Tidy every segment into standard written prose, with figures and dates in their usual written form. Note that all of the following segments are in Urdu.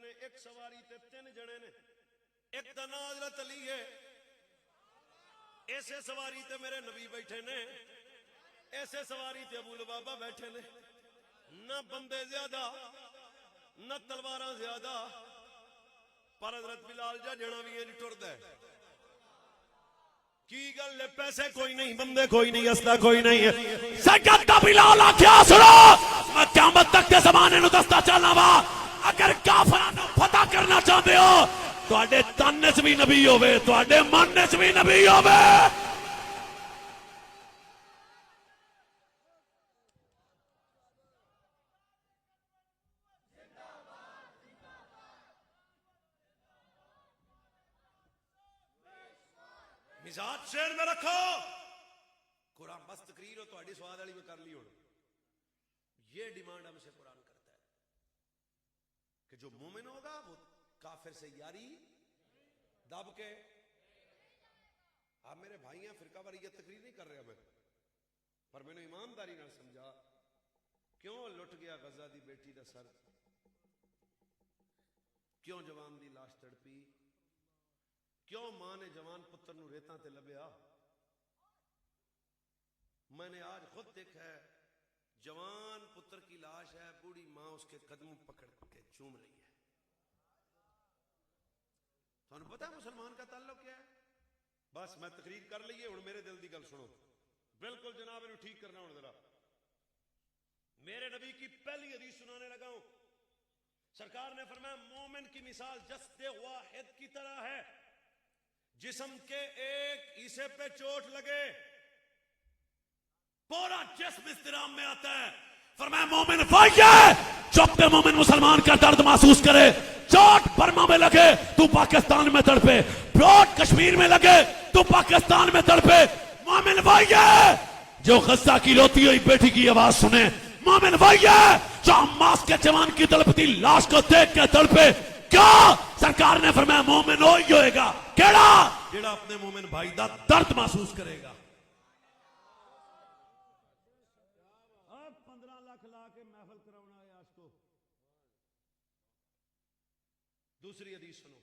نے ایک سواری تے 3 جنے نے، ایک دا نام حضرت علی ہے، ایسے سواری تے میرے نبی بیٹھے نے، ایسے سواری تے ابو لبابہ بیٹھے نے، نہ بندے زیادہ نہ تلواراں زیادہ، پر حضرت بلال جڑا بھی انج ٹردا ہے. کی گل ہے؟ پیسے کوئی نہیں، بندے کوئی نہیں، اسلحہ کوئی نہیں ہے. سیدنا بلال آکھیا سنو میں قیامت تک دے زمانے نو دستا چلنا وا، اگر کافراں نو فتح کرنا چاہتے ہو تواڈے تن وچ بھی نبی ہوے، تواڈے من وچ بھی نبی ہوے. مزاج شیر میں رکھو. قرآن بس تقریر ہو تہاڈی سواد والی میں کر لی. ہوں یہ ڈیمانڈ ہم سے قرآن کرتا ہے کہ جو مومن ہوگا وہ کافر سے یاری دب کے. آپ میرے بھائی ہیں، فرقہ واریت تقریر نہیں کر رہا میں، پر میں نے ایمانداری نال سمجھا کیوں لٹ گیا غزہ دی بیٹی دا سر، کیوں جوان دی لاش تڑپی، کیوں ماں نے جوان پتر نو ریتاں تے لبیا. میں نے آج خود دیکھا ہے، جوان پتر کی لاش ہے، بوڑھی ماں اس کے قدموں پکڑ کے چوم رہی ہے. تھانوں پتہ ہے مسلمان کا تعلق کیا ہے؟ بس میں تقریر کر لیے، ہن میرے دل دی گل سنو. بالکل جناب انہوں ٹھیک کرنا. ہوں ذرا میرے نبی کی پہلی حدیث سنانے لگا ہوں. سرکار نے فرمایا مومن کی مثال جسد واحد کی طرح ہے، جسم کے ایک حصے پہ چوٹ لگے پورا جسم اضطراب میں آتا ہے. فرمایا مومن وہی ہے جو اپنے مومن مسلمان کا درد محسوس کرے. چوٹ برما میں لگے تو پاکستان میں تڑپے، چوٹ کشمیر میں لگے تو پاکستان میں تڑپے. مومن وہی ہے جو غزہ کی روتی ہوئی بیٹی کی آواز سنے. مومن وہی ہے جو حماس کے جوان کی تڑپتی لاش کو دیکھ کے تڑپے. کیا سرکار نے فرمایا مومن وہی ہوئے گا کیڑا جڑا اپنے مومن بھائی دا درد محسوس کرے گا. 15 لاکھ لا کے محفل کراونا ہے آج کو. دوسری حدیث سنو.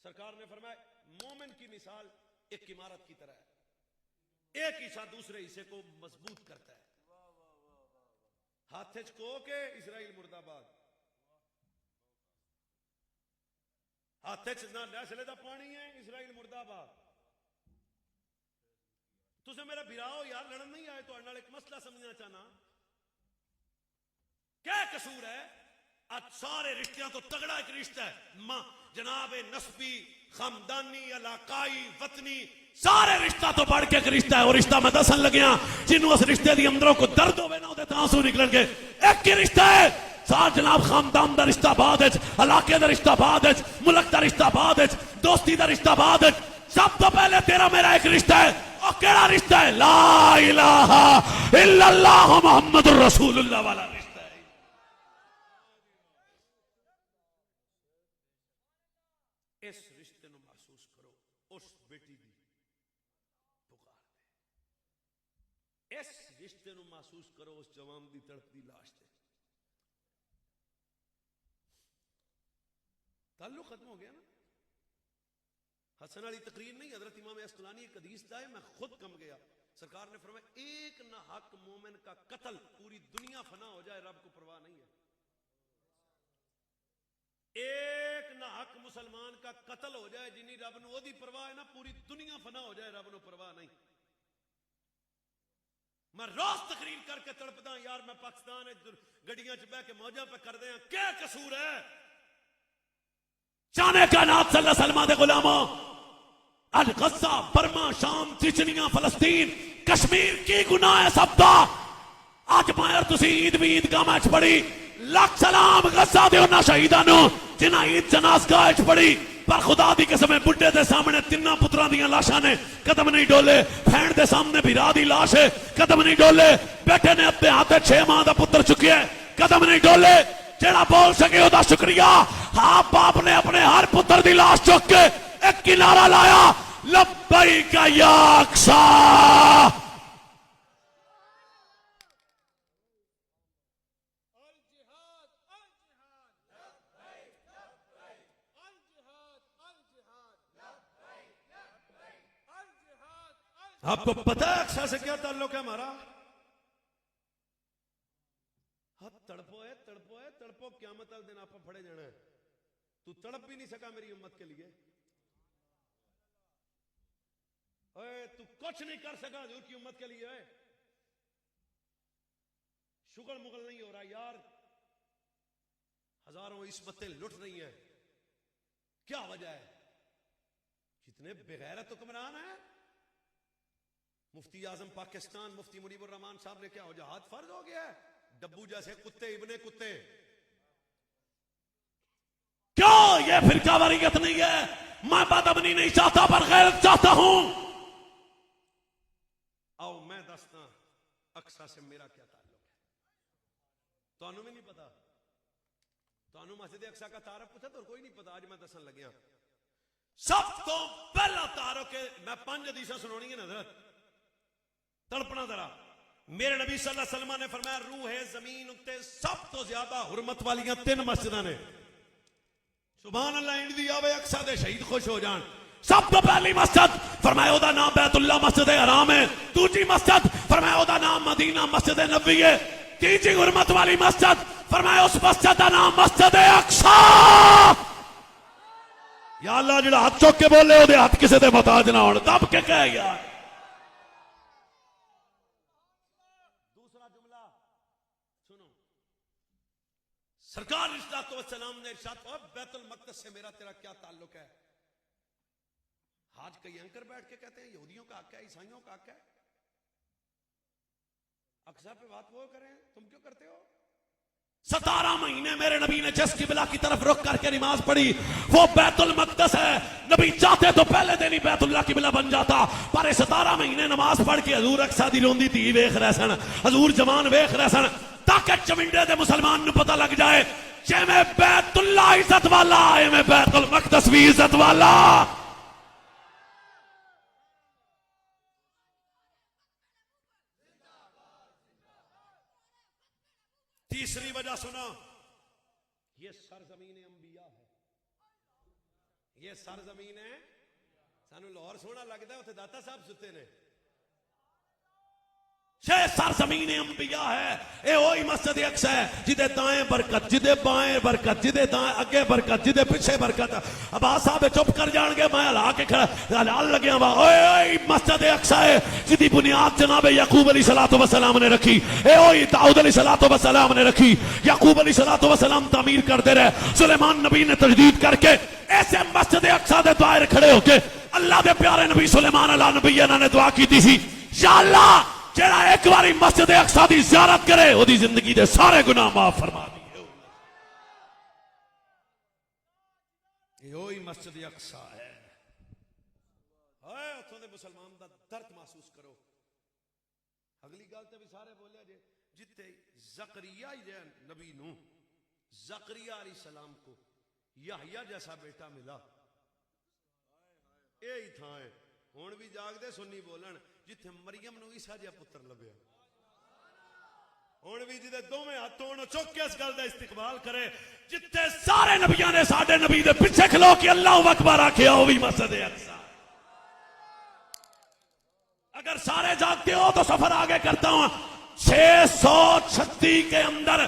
سرکار نے فرمایا مومن کی مثال ایک عمارت کی طرح ہے، ایک حصہ دوسرے حصے کو مضبوط کرتا ہے. ہاتھ کو کے اسرائیل مرد آباد، ہاتھ نہ نیسلے دا پانی ہے، اسرائیل مرد آباد. تسے میرا بھراؤ یار، لڑن نہیں آئے تو ایک مسئلہ سمجھنا چاہنا. کیا قصور ہے؟ آج سارے رشتیاں تو تگڑا ایک رشتہ ہے، ماں جناب نسبی، خاندانی، علاقائی، وطنی، سارے رشتہ تو بڑھ کے ایک رشتہ ہے. اور رشتہ میں دسن لگیاں جنہوں اس رشتے دی اندروں کو درد ہوئے نہ ہوتے آنسو نکلن گے. ایک ہی رشتہ ہے سار جناب، خاندان دا رشتہ بعد ہے، علاقے دا رشتہ بعد ہے، ملک دا رشتہ بعد ہے، دوستی دا رشتہ بعد ہے. سب تو پہلے تیرا میرا ایک رشتہ ہے. اور کیڑا رشتہ ہے؟ لا الہ الا اللہ محمد الرسول اللہ والا رشتہ ہے. اس رشتے نو محسوس کرو. اس بیٹی دی پکار دے، اس رشتے نو محسوس کرو اس جوان دی تڑپتی لاش تے. تعلق ختم ہو گیا نا. حسن علی تقریر نہیں، حضرت امام اسقلانی ایک حدیث دا ہے، میں خود کم گیا. سرکار نے فرمایا ایک نہ حق مومن کا قتل پوری دنیا فنا ہو جائے رب کو پرواہ نہیں ہے. ایک نہ حق مسلمان کا قتل ہو جائے جنہی رب نو او دی پرواہ ہے نا، پوری دنیا فنا ہو جائے رب نو پرواہ نہیں. میں روز تقریر کر کے تڑپدا یار، میں پاکستان گڈیاں چ بہ کے موجاں پہ کر دیا، کیا قصور ہے؟ جانے کا نات صلی اللہ علیہ وسلم دے غلاموں، آج غزہ، برما، شام، چچنیاں، فلسطین، کشمیر کی گناہ ہے سب دا. آج مائر تسی عید بھی عیدگاہ میں پڑھی، لاکھ سلام غزہ دے انہاں شہیداں نو جنہاں عید جنازگاہ وچ پڑھی. پر خدا دی قسم بڈھے دے سامنے تیناں پتراں دیاں لاشاں نے قدم نہیں ڈولے. بہن دے سامنے بھرا دی لاش ہے، قدم نہیں ڈولے. بیٹھے نے اپنے ہاتھ 6 ماہ دا پتر چکیا ہے، قدم نہیں ڈولے. جیڑا بول سکے او دا شکریہ. ہاں باپ نے اپنے ہر پتر دی لاش چک کے ایک کنارہ لایا، لبیک یا اقصی. آپ کو پتہ ہے اقصا سے کیا تعلق ہے ہمارا؟ ہاں تڑپو ہے تڑپو قیامت والے دن آپ پھڑے جانا ہے. تو تڑپ بھی نہیں سکا میری امت کے لیے. اے تو کچھ نہیں کر سکا حضور کی امت کے لیے. شغل مغل نہیں ہو رہا یار. ہزاروں عصمتیں لٹ رہی ہیں. کیا وجہ ہے؟ جتنے بغیرت حکمران ہیں. مفتی اعظم پاکستان مفتی منیب الرحمان صاحب نے کیا ہو جہاد فرض ہو گیا ہے؟ ڈبو جیسے کتے ابن کتے. کیوں یہ فرقہ واریت نہیں ہے؟ میں بدامنی نہیں چاہتا پر غیرت چاہتا ہوں. آؤ میں دستا اقصا سے میرا کیا تعلق ہے. تانوں بھی نہیں پتا. تانوں مسجد اقصا کا تعارف پوچھا تو کوئی نہیں پتا. آج میں دسن لگیا سب تو پہلا تعارف کہ میں 5 حدیثاں سنونی ہیں نا تڑپنا ذرا. میرے نبی صلی اللہ علیہ وسلم نے فرمایا روح زمین اتے سب تو زیادہ حرمت والیاں 3 مسجداں نے. سبحان اللہ انڈ دی آوے اقصا دے شہید خوش ہو جان. سب تو پہلی مسجد فرمایا دا نام بیت اللہ مسجد حرام ہے. دوسری مسجد فرمایا دا نام مدینہ مسجد نبوی ہے. تیسری حرمت والی مسجد فرمایا اس مسجد دا نام مسجد اقصا. یا اللہ جڑا ہاتھ چوک کے بولے او دے ہاتھ کسے دے محتاج نہ ہون. دب کے کہے یار. دوسرا جملہ سنو. سرکار علیہ السلام نے ارشاد فرمایا بیت المقدس سے میرا تیرا کیا تعلق ہے؟ آج کئی اینکر بیٹھ کے کہتے ہیں یہودیوں کا حق ہے عیسائیوں کا حق ہے. اقصا پہ بات وہ کریں تم کیوں کرتے ہو؟ 17 مہینے میرے نبی نے جس قبلہ کی طرف رخ کر کے نماز پڑھی وہ بیت المقدس ہے. نبی چاہتے تو پہلے دن ہی بیت اللہ قبلہ بن جاتا پر 17 مہینے نماز پڑھ کے حضور اقصا دی روندی تھی ویکھ رہے سن. حضور جوان ویکھ رہے سن تاکہ چمنڈے دے مسلمان نو پتہ لگ جائے جے میں بیت اللہ عزت والا اے میں بیت المقدس بھی عزت والا. تیسری وجہ سنا. یہ سرزمین انبیاء ہے. یہ سرزمین ہے. سانو لاہور سونا لگتا ہے اتنے داتا صاحب ستے نے. یہ سرزمین انبیاء ہے. اے وہی مسجد اقصا ہے جدے دائیں برکت جدے بائیں برکت جدے دائیں اگے برکت جدے پیچھے برکت. عباس صاحب چپ کر جان گے میں ہلا کے کھڑا ہلال لگیا وا. اوئے مسجد اقصا ہے جدی بنیاد جناب یعقوب علیہ الصلوۃ والسلام نے رکھی. اے وہی داؤد علیہ الصلوۃ والسلام نے رکھی. یعقوب علیہ الصلوۃ والسلام تعمیر کرتے رہے. سلیمان نبی نے تجدید کر کے ایسے مسجد اقصا دے دائر کھڑے ہو کے اللہ دے پیارے نبی سلیمان علیہ نبی نے دعا کی تھی یا اللہ جڑا ایک باری مسجد اقصا دی زیارت کرے وہ دی زندگی دے سارے گناہ معاف فرما دیے. یہ مسجد اقصا ہے. اتوں دے مسلمان دا درد محسوس کرو. اگلی گل تے بھی سارے بولے جے جتے زکریا نبی نو زکریا علیہ السلام کو یحییٰ جیسا بیٹا ملا. یہی تھا ہے ہون بھی جاگ دے سنی بولن جتھے مریم نو عیسیٰ جا پتر لبیا. ہون بھی جدے دوویں ہاتھوں نو چک کے اس گل دا استقبال کرے جتھے سارے نبیاں نے ساڈے نبی دے پیچھے کھلو کے اللہ اکبر آکھیا وہ بھی مسجد اقصا. اگر سارے جاگتے ہو تو سفر آگے کرتا ہوں. 636 کے اندر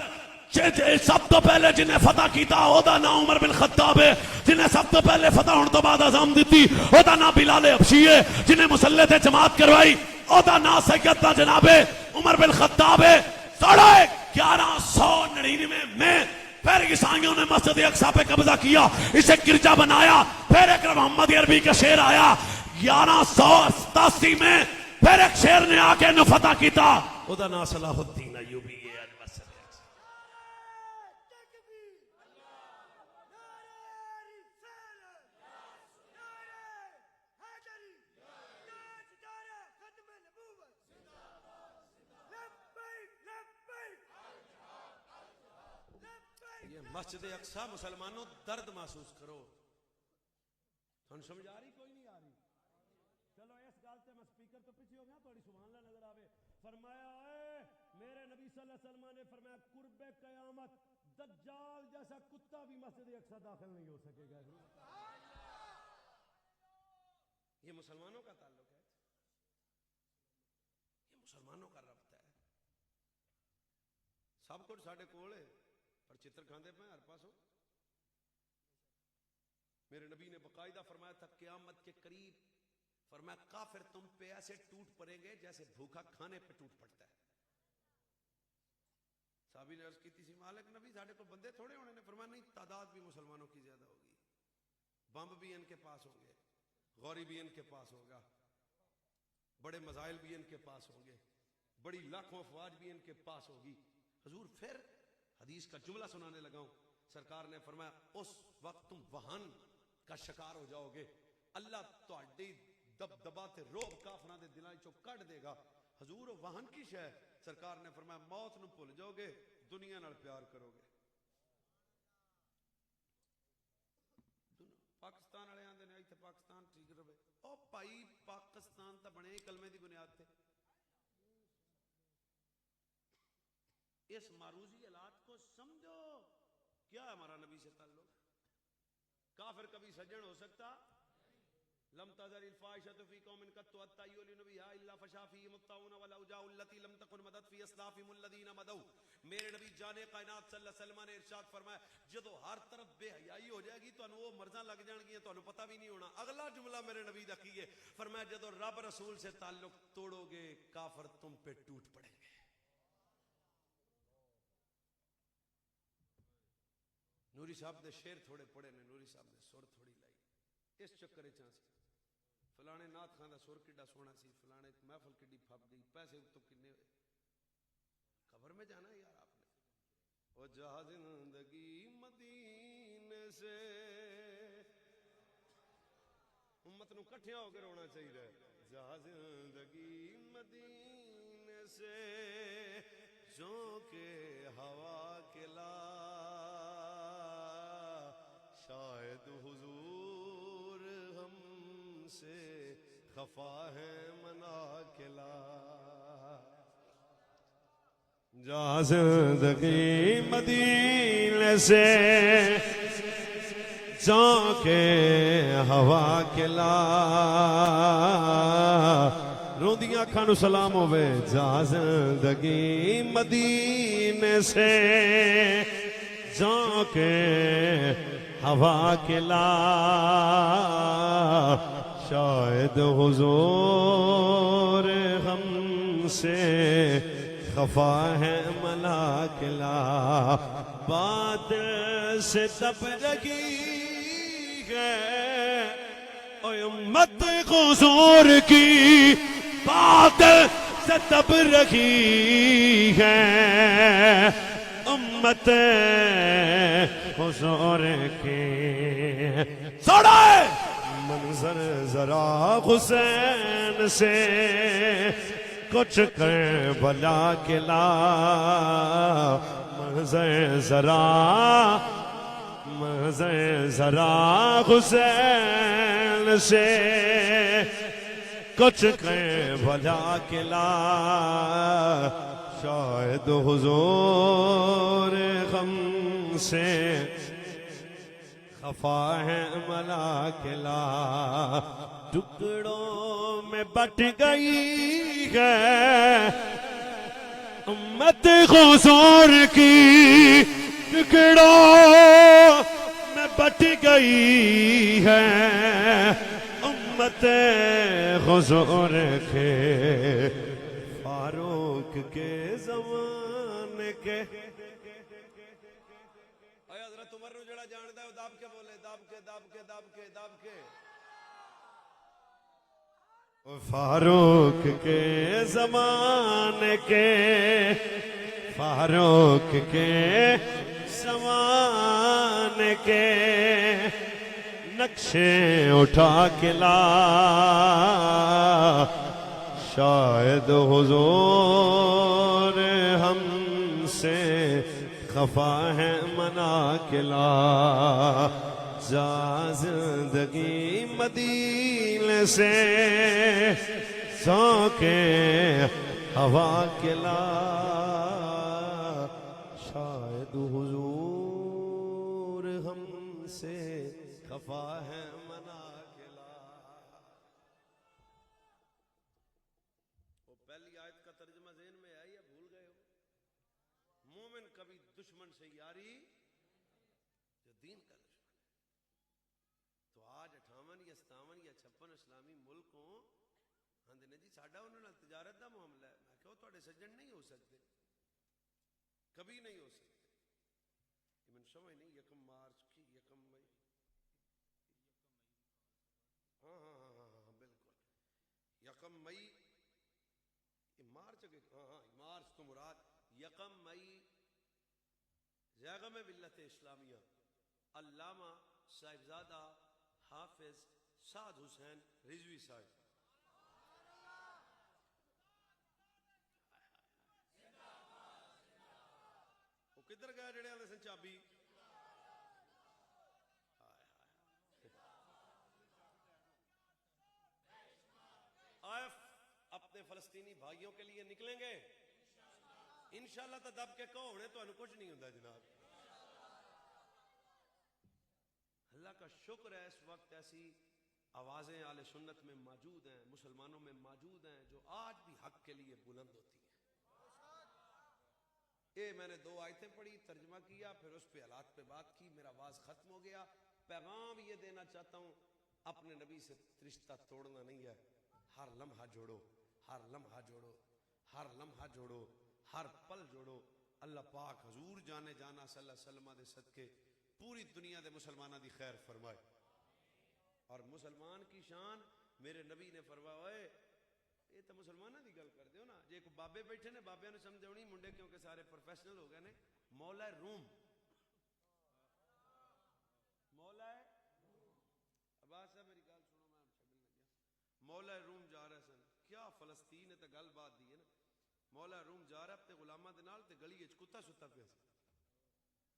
سب تو پہلے جنہیں فتح کیتا او دا نام عمر بن خطاب ہے. جنہیں سب تو پہلے فتح ہونے تو بعد اذان دیتی او دا نام بلال حبشی ہے. جنہیں مسلح تے جماعت کروائی او دا نام سید دا جناب عمر بن خطاب ہے. 1199 میں پھر عیسائیوں نے مسجد اقصا پہ قبضہ کیا اسے گرجا بنایا. پھر ایک محمد عربی کا شعر آیا 1187 میں پھر ایک شعر نے آ کے انہوں فتح کیتا او دا نام صلاح الدین ایوبی ہے. مسجد اقصا مسلمانوں درد محسوس کرو. تھن سمجھ آ رہی کوئی نہیں آ رہی؟ چلو اس گل تے میں سپیکر تو پیچھے ہو گیا تھوڑی سبحان اللہ نظر آوے. فرمایا اے میرے نبی صلی اللہ علیہ وسلم نے فرمایا قرب قیامت دجال جیسا کتا بھی مسجد اقصا داخل نہیں ہو سکے گا. یہ مسلمانوں کا تعلق ہے. مسلمانوں کا ربط ہے، سب کچھ ساڈے کول ہے پر چتر کھاندے پے ہر پاسوں۔ میرے نبی نے باقاعدہ فرمایا تھا قیامت کے قریب، فرمایا کافر تم پہ ایسے ٹوٹ پڑیں گے جیسے بھوکا کھانے پہ ٹوٹ پڑتا ہے۔ صحابی نے عرض کی تھی مالک نبی ساڈے کو بندے تھوڑے ہونے نے، فرمایا نہیں تعداد بھی مسلمانوں کی زیادہ ہوگی، بم بھی ان کے پاس ہوں گے، غوری بھی ان کے پاس ہوگا، بڑے مزائل بھی ان کے پاس ہوں گے، بڑی لاکھوں افواج بھی ان کے پاس ہوگی۔ حضور پھر حدیث کا جملہ سنانے لگا ہوں، سرکار نے فرمایا اس وقت تم وہن کا شکار ہو جاؤ گے، اللہ تہاڈی دبدبا تے روب کافراں دے دلاں چوں کڈ دے گا۔ حضور وہن کی شے؟ سرکار نے فرمایا موت نو بھول جاؤ گے، دنیا نال پیار کرو گے۔ پاکستان والے آندے نے ایتھے پاکستان ٹھیک رہے، او بھائی پاکستان تا بنے کلمے دی بنیاد تے۔ اس معروضی حالات کو سمجھو، کیا ہے ہمارا نبی سے تعلق؟ کافر کبھی سجن ہو سکتا؟ لم تزل الفاحشة في قوم قط حتى يعلنوا بها الا فشا فيهم الطاعون والاوجاع التي لم تكن مدت في اسلافهم الذين مضوا۔ میرے نبی جان کائنات صلی اللہ علیہ وسلم نے ارشاد فرمایا جدو ہر طرف بے حیائی ہو جائے گی تو وہ مرضاں لگ جان گی، تو پتہ بھی نہیں ہونا۔ اگلا جملہ میرے نبی دا کی ہے، فرمایا جدو رب رسول سے تعلق توڑو گے کافر تم پہ ٹوٹ پڑیں گے۔ نوری صاحب نے شعر تھوڑے پڑھے نے، نوری صاحب نے سر تھوڑی لائی، اس چکر چاں سی فلانے نات خان دا سر کڈا سونا سی، فلانے محفل کڈی پھپ گئی، پیسے تو کنے ہوئے، خبر میں جانا یار آپ نے۔ او جہاں زندگی مدینے سے، امت نو کٹھیا ہو کے رونا چاہیے، جہاں زندگی مدینے سے جھونکے ہوا کے لا، شاید حضور ہم سے خفا ہے منا کے لا۔ جہاں زندگی مدینے سے جھونکے ہوا کے لا، روندیاں اکھاں نو سلام ہوے، جہاں زندگی مدینے سے جھونکے ہوا کے لا، شاید حضور ہم سے خفا ہے منا کے لا۔ بات سے دب رہی ہے اے امت حضور کی، بات سے دب رہی ہے امت حضور کی۔ سوڑے منظر ذرا حسین سے کچھ کربلا کے لا، منظر ذرا حسین سے کچھ کربلا کے لا، شاید حضور غم سے خفا ہے ملا کے لا۔ ٹکڑوں میں بٹ گئی ہے امت حضور کی، ٹکڑوں میں بٹ گئی ہے امت حضور کے، فاروق کے زمانے کے۔ اے حضرت عمر نو جڑا جاندا ہے داب کے بولے، داب کے داب کے داب کے داب کے۔ فاروق کے زمانے کے، فاروق کے زمانے کے نقشے اٹھا کے لا، شاید حضور ہم سے خفا ہے منا کے لا۔ جا زندگی مدینے سے جھونکے ہوا کے لا، شاید حضور ہم سے خفا ہے منا کے لا۔ وہ پہلی آیت کا کبھی دشمن سے یاری جو دین کا دشمن ہے. تو آج 58 یا 57 یا 56 اسلامی ملک ہوں آندے نے جی ساڈا انہاں نال تجارت دا معاملہ ہے. میں کہو تواڈے سجن نہیں ہو سکتے, کبھی نہیں ہو سکتے. من سمجھ نہیں, 1 مارچ کی 1 مئی, ہاں ہاں ہاں ہاں ہاں بالکل 1 مئی, مارچ کے ہاں ہاں مارچ تو مراد 1 مئی زیغم ملت اسلامیہ علامہ صاحبزادہ حافظ سعد حسین رضوی صاحب. وہ کدھر گئے جڑے آدھے سن چابی؟ آئف اپنے فلسطینی بھائیوں کے لیے نکلیں گے انشاءاللہ. تو دب کے کہو ہونے تو انہوں کچھ نہیں ہوتا جناب. اللہ کا شکر ہے اس وقت ایسی آوازیں اہل سنت میں موجود ہیں, مسلمانوں میں موجود ہیں جو آج بھی حق کے لیے بلند ہوتی ہیں. میں نے 2 آیتیں پڑھی, ترجمہ کیا, پھر اس پہ حالات پہ بات کی, میرا آواز ختم ہو گیا. پیغام یہ دینا چاہتا ہوں, اپنے نبی سے رشتہ توڑنا نہیں ہے. ہر لمحہ جوڑو, ہر لمحہ جوڑو, ہر لمحہ جوڑو, ہر پل جوڑو. اللہ پاک حضور جانے جانا صلی اللہ علیہ وسلم دے صدقے پوری دنیا دے مسلمانہ دی خیر فرمائے. اور مسلمان کی شان میرے نبی نے فرمایا, یہ تو مسلمانہ دی گل کر دیو نا. جے کو بابے بیٹھے نے, بابیاں نے سمجھونی, منڈے کیونکہ سارے پروفیشنل ہو گئے نے. مولا روم, مولا عباس صاحب میری گل سنو, میں چھڈن لگیا. مولا روم جا رہا سن, کیا فلسطین نے تو گل بات دی ہے نا. مولا روم جا رہا اپنے غلاماں دے نال, تے گلی وچ کتا ستا پیا سی,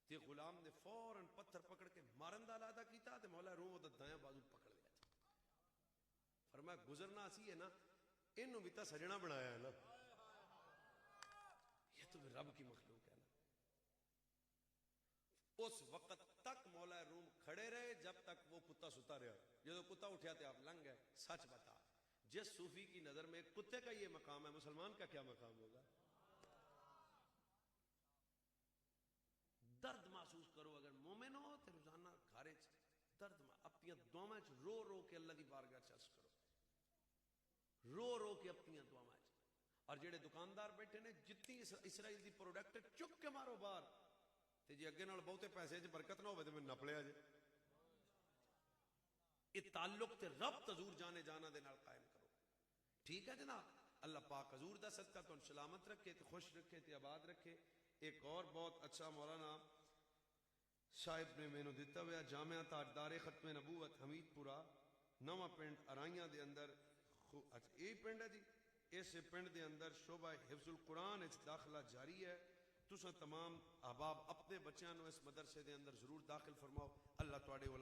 تے غلام نے فوراً پتھر پکڑ کے مارن دا ارادہ کیتا, تے مولا روم دا دایاں بازو پکڑ لیا. فرمایا گزرنا سی ہے نا, انہوں بھی تو سجنا بنایا ہے نا, یہ تو رب کی مخلوق ہے نا. اس وقت تک مولا روم کھڑے رہے جب تک وہ کتا ستا رہا. جب کتا اٹھیا تو آپ لنگ گئے. سچ بتا, جس صوفی کی نظر میں کتے کا یہ مقام ہے, مسلمان کا کیا مقام ہوگا؟ درد محسوس کرو. اگر مومن ہو تو روزانہ گھر درد اپنی دعاواں رو رو کے اللہ دی بارگاہ چرچ کرو, رو رو کے اپنی دعاواں. اور جڑے دکاندار بیٹھے نے, جتنی اسرائیل دی پروڈکٹ چک کے مارو باہر, تے جی اگے نال بہتے پیسے چ برکت نہ ہوے تے میں نپ لیا جے. یہ تعلق تے رب حضور جانے جانا دے نال قائم کرو. ٹھیک ہے جناب, اللہ پاک حضور دا صدقہ تو سلامت رکھے, تے خوش رکھے, تے آباد رکھے. ایک اور بہت اچھا مولانا صاحب نے مینوں دتا ہوا, جامعہ تاجدار ختم نبوت حمید پورا نواں پنڈ ارائیاں دے اندر. اچھا یہی پنڈ ہے جی, اس پنڈ دے اندر شعبہ حفظ القرآن اس داخلہ جاری ہے. تساں تمام احباب اپنے بچیاں نو اس مدرسے دے اندر ضرور داخل فرماؤ. اللہ تواڈے